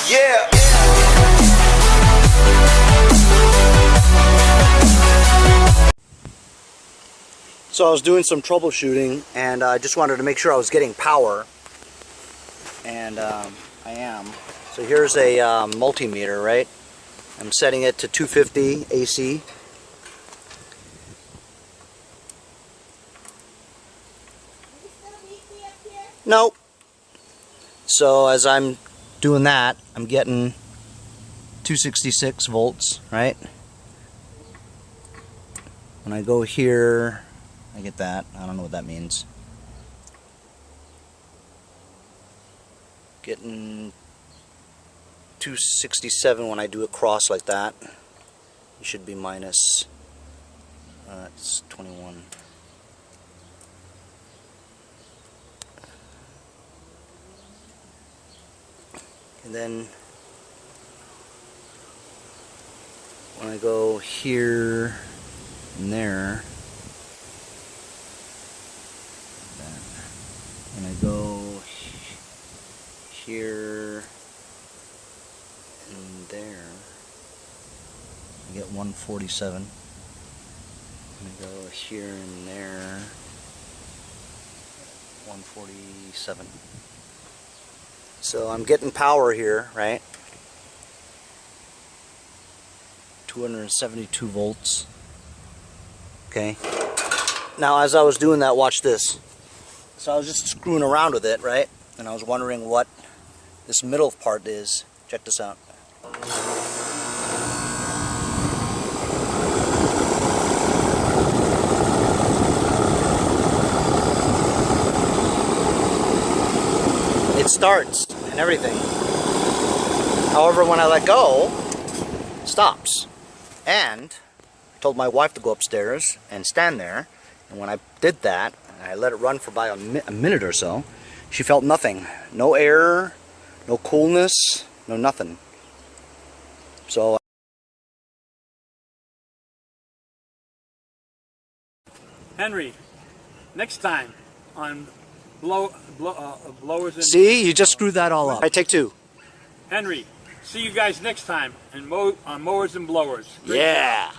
Yeah. So I was doing some troubleshooting, and I just wanted to make sure I was getting power, and I am. So here's a multimeter, right? I'm setting it to 250 AC. Nope. So as I'm doing that, I'm getting 266 volts, right? When I go here, I get that. I don't know what that means. Getting 267 when I do a cross like that. It should be minus, it's 21. And then when I go here and there, when I go here and there, I get 147. When I go here and there, 147. So I'm getting power here, right? 272 volts. Okay. Now as I was doing that, watch this. So I was just screwing around with it, right? And I was wondering what this middle part is. Check this out. It starts and everything. However, when I let go, it stops. And I told my wife to go upstairs and stand there. And when I did that, I let it run for about a minute or so, she felt nothing. No air, no coolness, no nothing. So Henry, next time on blowers and... see, you just screwed that all up. I take two. Henry, see you guys next time on mowers and blowers. Great Yeah. job.